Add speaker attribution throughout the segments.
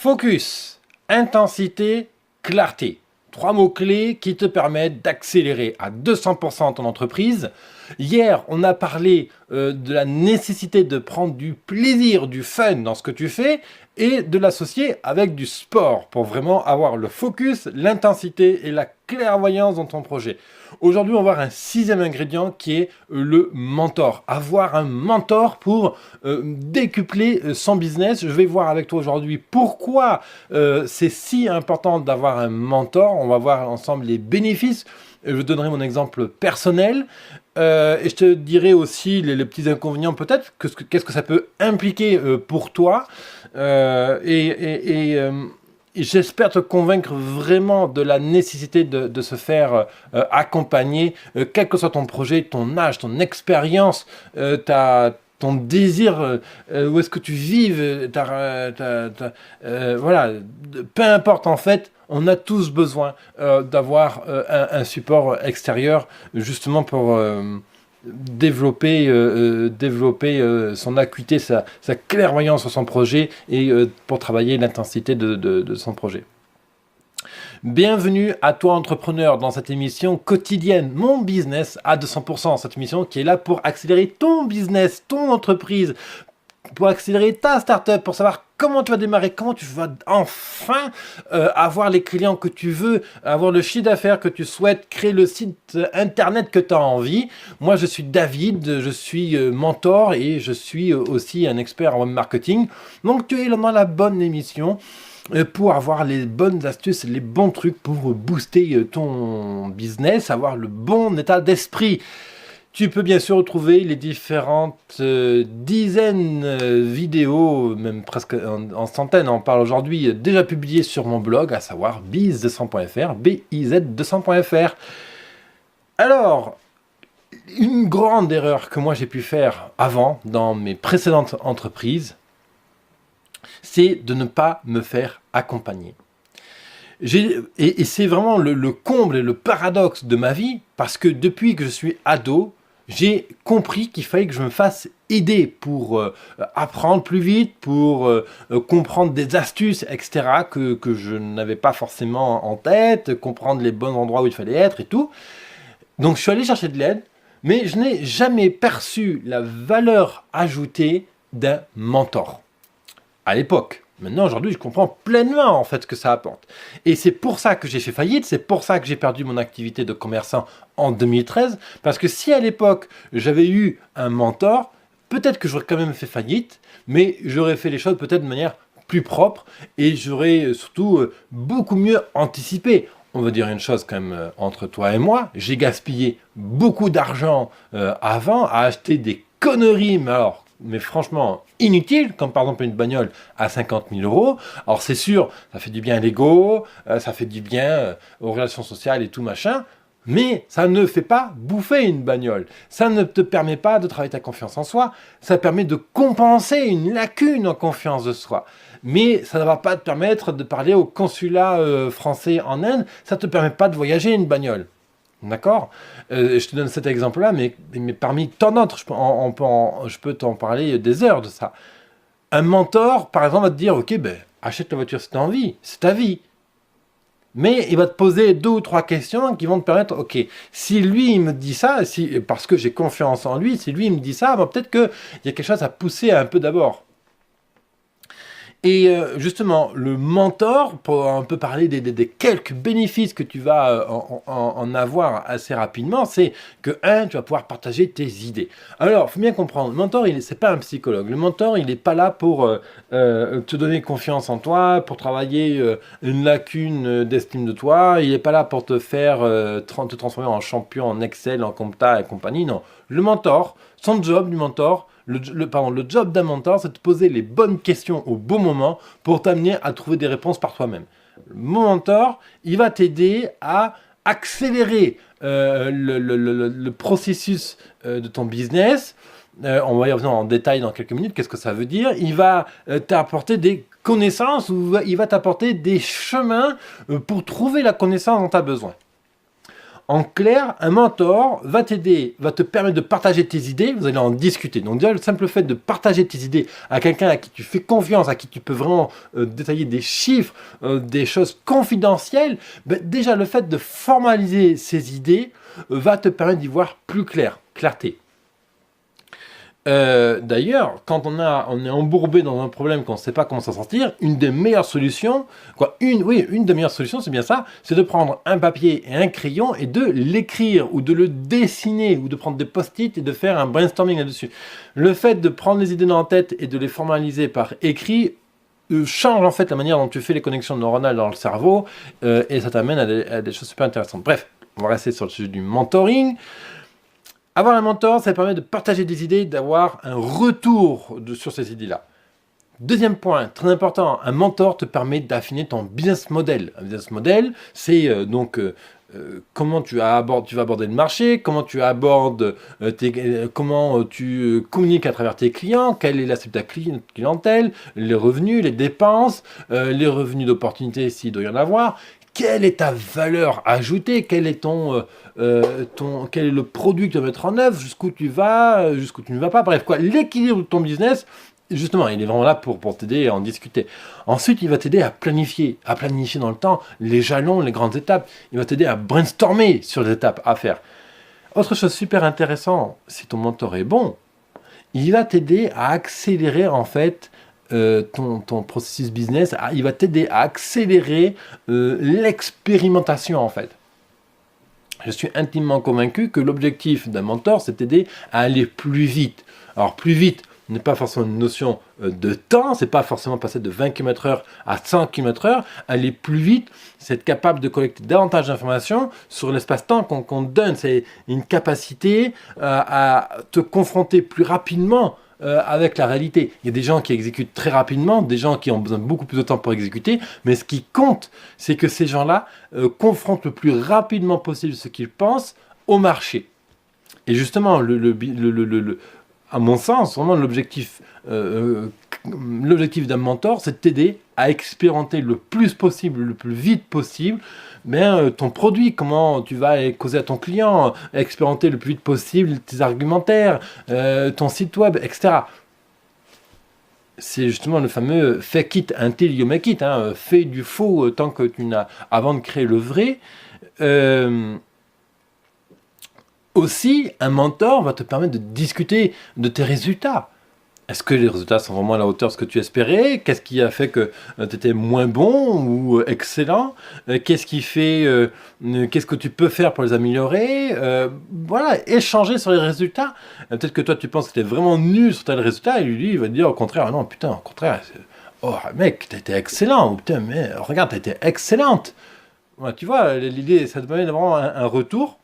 Speaker 1: Focus, intensité, clarté. 3 mots-clés qui te permettent d'accélérer à 200% ton entreprise. Hier, on a parlé de la nécessité de prendre du plaisir, du fun dans ce que tu fais et de l'associer avec du sport pour vraiment avoir le focus, l'intensité et la clairvoyance dans ton projet. Aujourd'hui, on va voir un 6e ingrédient qui est le mentor. Avoir un mentor pour décupler son business. Je vais voir avec toi aujourd'hui pourquoi c'est si important d'avoir un mentor. On va voir ensemble les bénéfices. Je donnerai mon exemple personnel et je te dirai aussi les petits inconvénients peut-être, qu'est-ce que ça peut impliquer pour toi. Et j'espère te convaincre vraiment de la nécessité de se faire accompagner, quel que soit ton projet, ton âge, ton expérience, ton désir, où est-ce que tu vives, voilà, peu importe en fait. On a tous besoin d'avoir un support extérieur justement pour développer son acuité, sa clairvoyance sur son projet et pour travailler l'intensité de son projet. Bienvenue à toi entrepreneur dans cette émission quotidienne, mon business à 200%, cette émission qui est là pour accélérer ton business, ton entreprise, pour accélérer ta startup, pour savoir comment tu vas démarrer, comment tu vas enfin avoir les clients que tu veux, avoir le chiffre d'affaires que tu souhaites, créer le site internet que tu as envie. Moi, je suis David, je suis mentor et je suis aussi un expert en web marketing. Donc, tu es dans la bonne émission pour avoir les bonnes astuces, les bons trucs pour booster ton business, avoir le bon état d'esprit. Tu peux bien sûr retrouver les différentes dizaines vidéos, même presque en centaines, on parle aujourd'hui, déjà publiées sur mon blog, à savoir biz200.fr, biz200.fr. Alors, une grande erreur que moi j'ai pu faire avant, dans mes précédentes entreprises, c'est de ne pas me faire accompagner. Et c'est vraiment le comble et le paradoxe de ma vie, parce que depuis que je suis ado, j'ai compris qu'il fallait que je me fasse aider pour apprendre plus vite, pour comprendre des astuces, etc., que je n'avais pas forcément en tête, comprendre les bons endroits où il fallait être et tout. Donc je suis allé chercher de l'aide, mais je n'ai jamais perçu la valeur ajoutée d'un mentor à l'époque. Maintenant, aujourd'hui, je comprends pleinement en fait ce que ça apporte. Et c'est pour ça que j'ai fait faillite, c'est pour ça que j'ai perdu mon activité de commerçant en 2013, parce que si à l'époque, j'avais eu un mentor, peut-être que j'aurais quand même fait faillite, mais j'aurais fait les choses peut-être de manière plus propre et j'aurais surtout beaucoup mieux anticipé. On va dire une chose quand même entre toi et moi, j'ai gaspillé beaucoup d'argent avant à acheter des conneries, mais franchement inutile, comme par exemple une bagnole à 50 000 euros. Alors c'est sûr, ça fait du bien à l'ego, ça fait du bien aux relations sociales et tout machin, mais ça ne fait pas bouffer une bagnole. Ça ne te permet pas de travailler ta confiance en soi, ça permet de compenser une lacune en confiance de soi. Mais ça ne va pas te permettre de parler au consulat français en Inde, ça ne te permet pas de voyager une bagnole. D'accord? Je te donne cet exemple-là, mais parmi tant d'autres, je peux t'en parler des heures de ça. Un mentor, par exemple, va te dire, ok, achète la voiture si tu as envie, c'est ta vie. Mais il va te poser 2 ou 3 questions qui vont te permettre, ok, si lui il me dit ça, parce que j'ai confiance en lui, si lui il me dit ça, peut-être qu'il y a quelque chose à pousser un peu d'abord. Et justement, le mentor, pour un peu parler des quelques bénéfices que tu vas en avoir assez rapidement, c'est que, tu vas pouvoir partager tes idées. Alors, il faut bien comprendre, le mentor, c'est pas un psychologue. Le mentor, il n'est pas là pour te donner confiance en toi, pour travailler une lacune d'estime de toi. Il n'est pas là pour te faire te transformer en champion en Excel, en compta et compagnie. Non, le mentor, son job du mentor, le job d'un mentor, c'est de te poser les bonnes questions au bon moment pour t'amener à trouver des réponses par toi-même. Mon mentor, il va t'aider à accélérer le processus de ton business. On va y revenir en détail dans quelques minutes. Qu'est-ce que ça veut dire? Il va t'apporter des connaissances ou il va t'apporter des chemins pour trouver la connaissance dont tu as besoin. En clair, un mentor va t'aider, va te permettre de partager tes idées, vous allez en discuter. Donc déjà, le simple fait de partager tes idées à quelqu'un à qui tu fais confiance, à qui tu peux vraiment détailler des chiffres, des choses confidentielles, ben, déjà le fait de formaliser ces idées va te permettre d'y voir plus clair, clarté. D'ailleurs, quand on est embourbé dans un problème qu'on ne sait pas comment s'en sortir, une des meilleures solutions, une des meilleures solutions, c'est bien ça, c'est de prendre un papier et un crayon et de l'écrire ou de le dessiner ou de prendre des post-it et de faire un brainstorming là-dessus. Le fait de prendre les idées dans la tête et de les formaliser par écrit change en fait la manière dont tu fais les connexions neuronales dans le cerveau et ça t'amène à des choses super intéressantes. Bref, on va rester sur le sujet du mentoring. Avoir un mentor, ça permet de partager des idées, d'avoir un retour sur ces idées-là. Deuxième point, très important, un mentor te permet d'affiner ton business model. Un business model, c'est comment tu vas aborder le marché, comment tu abordes, comment tu communiques à travers tes clients, quelle est la cible de ta clientèle, les revenus, les dépenses, les revenus d'opportunité s'il doit y en avoir. Quelle est ta valeur ajoutée? Quel est quel est le produit que tu vas mettre en œuvre? Jusqu'où tu vas, jusqu'où tu ne vas pas? Bref, quoi, l'équilibre de ton business, justement, il est vraiment là pour t'aider à en discuter. Ensuite, il va t'aider à planifier dans le temps les jalons, les grandes étapes. Il va t'aider à brainstormer sur les étapes à faire. Autre chose super intéressante, si ton mentor est bon, il va t'aider à accélérer en fait ton processus business, il va t'aider à accélérer l'expérimentation en fait. Je suis intimement convaincu que l'objectif d'un mentor, c'est d'aider à aller plus vite. Alors plus vite n'est pas forcément une notion de temps, c'est pas forcément passer de 20 km/h à 100 km/h. Aller plus vite, c'est être capable de collecter davantage d'informations sur l'espace-temps qu'on te donne. C'est une capacité à te confronter plus rapidement avec la réalité. Il y a des gens qui exécutent très rapidement, des gens qui ont besoin de beaucoup plus de temps pour exécuter, mais ce qui compte, c'est que ces gens-là confrontent le plus rapidement possible ce qu'ils pensent au marché. Et justement, à mon sens, vraiment l'objectif d'un mentor, c'est de t'aider à expérimenter le plus possible, le plus vite possible, ton produit, comment tu vas causer à ton client, expérimenter le plus vite possible tes argumentaires, ton site web, etc. C'est justement le fameux fake it until you make it, fais du faux tant que tu n'as, avant de créer le vrai. Aussi, un mentor va te permettre de discuter de tes résultats. Est-ce que les résultats sont vraiment à la hauteur de ce que tu espérais? Qu'est-ce qui a fait que tu étais moins bon ou excellent? Qu'est-ce que tu peux faire pour les améliorer? Voilà, échanger sur les résultats. Peut-être que toi, tu penses que tu es vraiment nul sur tel résultat, et lui, il va te dire au contraire, non, putain, au contraire, oh mec, tu as été excellent, ou putain, mais regarde, tu as été excellente. Voilà, tu vois, l'idée, ça te permet d'avoir un retour.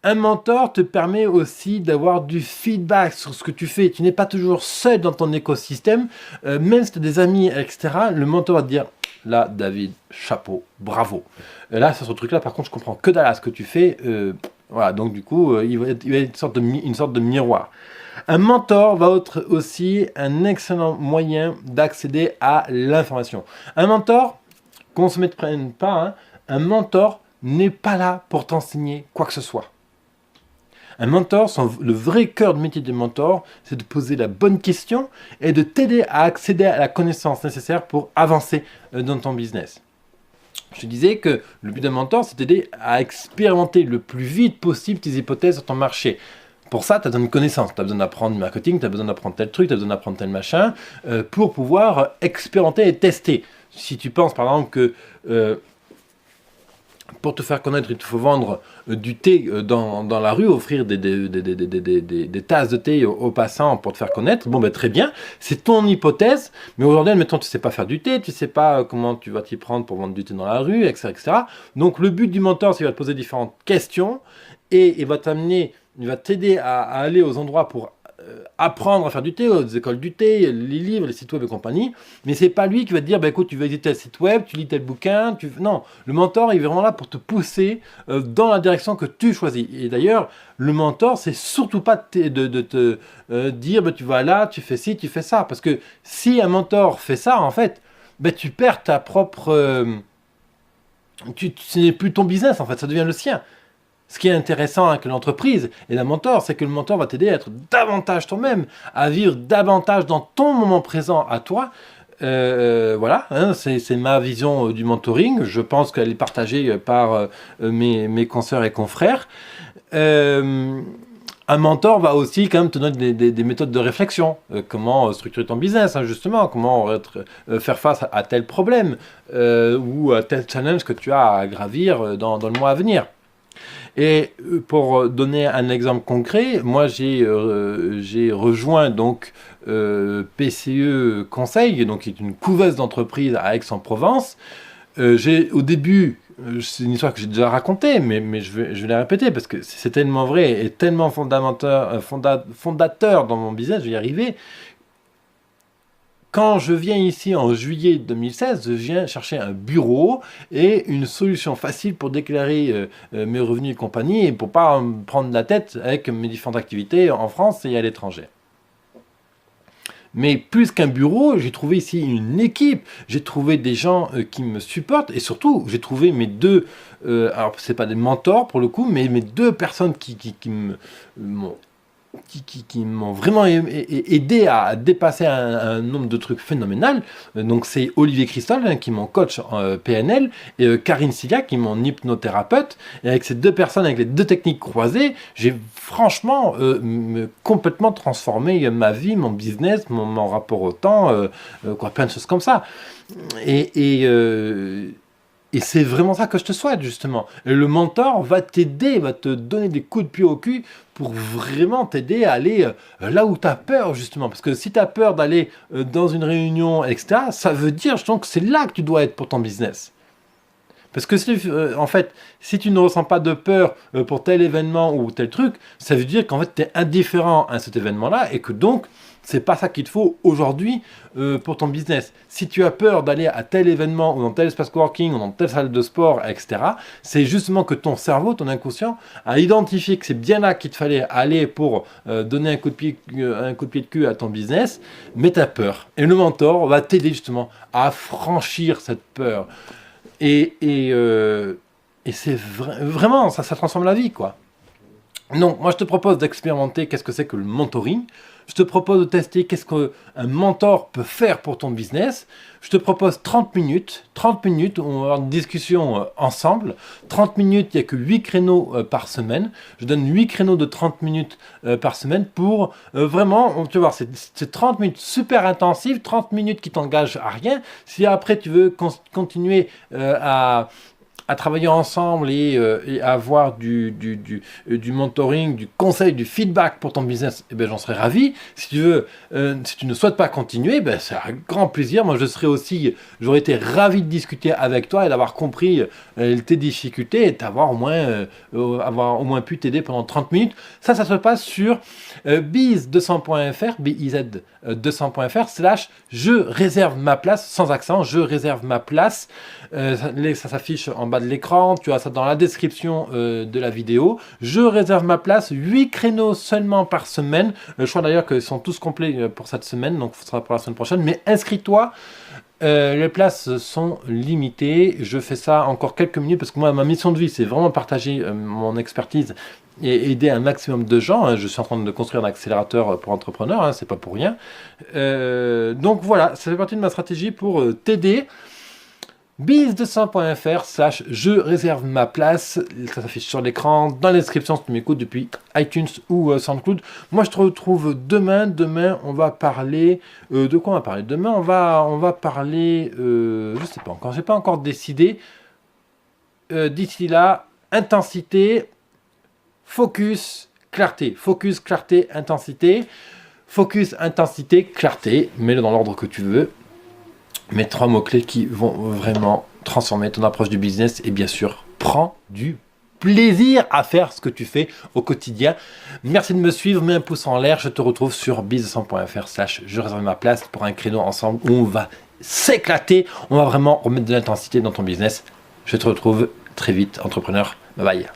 Speaker 1: Un mentor te permet aussi d'avoir du feedback sur ce que tu fais. Tu n'es pas toujours seul dans ton écosystème. Même si tu as des amis, etc., le mentor va te dire, là, David, chapeau, bravo. Là, sur ce truc-là, par contre, je comprends que dalle à ce que tu fais. Voilà, donc du coup, il va être une sorte de miroir. Un mentor va être aussi un excellent moyen d'accéder à l'information. Un mentor, qu'on ne se mette pas, un mentor n'est pas là pour t'enseigner quoi que ce soit. Un mentor, le vrai cœur de métier du mentor, c'est de poser la bonne question et de t'aider à accéder à la connaissance nécessaire pour avancer dans ton business. Je te disais que le but d'un mentor, c'est d'aider à expérimenter le plus vite possible tes hypothèses sur ton marché. Pour ça, tu as besoin de connaissances, tu as besoin d'apprendre du marketing, tu as besoin d'apprendre tel truc, tu as besoin d'apprendre tel machin, pour pouvoir expérimenter et tester. Si tu penses par exemple que pour te faire connaître, il te faut vendre du thé dans la rue, offrir des tasses de thé aux passants pour te faire connaître. Bon, ben très bien, c'est ton hypothèse, mais aujourd'hui, admettons, tu ne sais pas faire du thé, tu ne sais pas comment tu vas t'y prendre pour vendre du thé dans la rue, etc., etc. Donc, le but du mentor, c'est qu'il va te poser différentes questions et il va t'aider à aller aux endroits pour apprendre à faire du thé, aux écoles du thé, les livres, les sites web et compagnie, mais c'est pas lui qui va te dire, bah, écoute, tu vas éditer tel site web, tu lis tel bouquin, non, le mentor, il est vraiment là pour te pousser dans la direction que tu choisis. Et d'ailleurs, le mentor, c'est surtout pas de te dire, bah, tu vas là, tu fais ci, tu fais ça, parce que si un mentor fait ça, en fait, bah, tu perds ta propre ce n'est plus ton business, en fait, ça devient le sien. Ce qui est intéressant avec l'entreprise et la mentor, c'est que le mentor va t'aider à être davantage toi-même, à vivre davantage dans ton moment présent à toi. Voilà, hein, c'est ma vision du mentoring. Je pense qu'elle est partagée par mes consoeurs et confrères. Un mentor va aussi quand même te donner des méthodes de réflexion. Comment structurer ton business, hein, justement. Comment faire face à tel problème ou à tel challenge que tu as à gravir dans le mois à venir. Et pour donner un exemple concret, moi j'ai rejoint donc PCE Conseil, donc qui est une couveuse d'entreprise à Aix-en-Provence. Au début, c'est une histoire que j'ai déjà racontée, mais je vais la répéter parce que c'est tellement vrai et tellement fondateur dans mon business, je vais y arriver. Quand je viens ici en juillet 2016, je viens chercher un bureau et une solution facile pour déclarer mes revenus et compagnie et pour pas me prendre la tête avec mes différentes activités en France et à l'étranger. Mais plus qu'un bureau, j'ai trouvé ici une équipe, j'ai trouvé des gens qui me supportent et surtout, j'ai trouvé mes deux, alors c'est pas des mentors pour le coup, mais mes deux personnes qui m'ont vraiment aidé à dépasser un nombre de trucs phénoménal. Donc c'est Olivier Christol, hein, qui est mon coach en PNL, et Karine Silia, qui est mon hypnothérapeute. Et avec ces deux personnes, avec les deux techniques croisées, j'ai franchement complètement transformé ma vie, mon business, mon rapport au temps, plein de choses comme ça. Et c'est vraiment ça que je te souhaite, justement. Et le mentor va t'aider, va te donner des coups de pied au cul pour vraiment t'aider à aller là où tu as peur, justement. Parce que si tu as peur d'aller dans une réunion, etc., ça veut dire, justement, que c'est là que tu dois être pour ton business. Parce que en fait, si tu ne ressens pas de peur pour tel événement ou tel truc, ça veut dire qu'en fait, tu es indifférent à cet événement-là et que donc, c'est pas ça qu'il te faut aujourd'hui pour ton business. Si tu as peur d'aller à tel événement ou dans tel espace coworking ou dans telle salle de sport, etc., c'est justement que ton cerveau, ton inconscient, a identifié que c'est bien là qu'il te fallait aller pour donner un coup de pied de cul à ton business, mais tu as peur. Et le mentor va t'aider justement à franchir cette peur. Et c'est vraiment, ça transforme la vie, quoi. Donc, moi, je te propose d'expérimenter qu'est-ce que c'est que le mentoring. Je te propose de tester qu'est-ce qu'un mentor peut faire pour ton business. Je te propose 30 minutes où on va avoir une discussion ensemble. 30 minutes, il n'y a que 8 créneaux par semaine. Je donne 8 créneaux de 30 minutes par semaine pour vraiment, tu vois, c'est 30 minutes super intensives, 30 minutes qui t'engagent à rien. Si après tu veux continuer à travailler ensemble et avoir du mentoring, du conseil, du feedback pour ton business, eh ben, j'en serais ravi. Si tu veux, si tu ne souhaites pas continuer, ben, c'est un grand plaisir. Moi, j'aurais été ravi de discuter avec toi et d'avoir compris tes difficultés et d'avoir avoir au moins pu t'aider pendant 30 minutes. Ça se passe sur biz200.fr, biz200.fr / je réserve ma place, sans accent, je réserve ma place. Ça s'affiche en bas de l'écran, tu as ça dans la description de la vidéo. Je réserve ma place, 8 créneaux seulement par semaine. Je crois d'ailleurs qu'ils sont tous complets pour cette semaine, donc ce sera pour la semaine prochaine. Mais inscris-toi, les places sont limitées. Je fais ça encore quelques minutes parce que moi, ma mission de vie, c'est vraiment partager mon expertise et aider un maximum de gens. Je suis en train de construire un accélérateur pour entrepreneurs, c'est pas pour rien. Donc voilà, ça fait partie de ma stratégie pour t'aider. biz200.fr / je réserve ma place, ça s'affiche sur l'écran, dans la description si tu m'écoutes depuis iTunes ou SoundCloud. Moi je te retrouve demain, on va parler, de quoi on va parler demain? On va parler, je sais pas encore, j'ai pas encore décidé. D'ici là, intensité, focus, clarté, intensité, clarté, mets-le dans l'ordre que tu veux. Mes 3 mots-clés qui vont vraiment transformer ton approche du business et bien sûr, prends du plaisir à faire ce que tu fais au quotidien. Merci de me suivre, mets un pouce en l'air, je te retrouve sur biz200.fr / je réserve ma place pour un créneau ensemble où on va s'éclater, on va vraiment remettre de l'intensité dans ton business. Je te retrouve très vite, entrepreneur. Bye bye.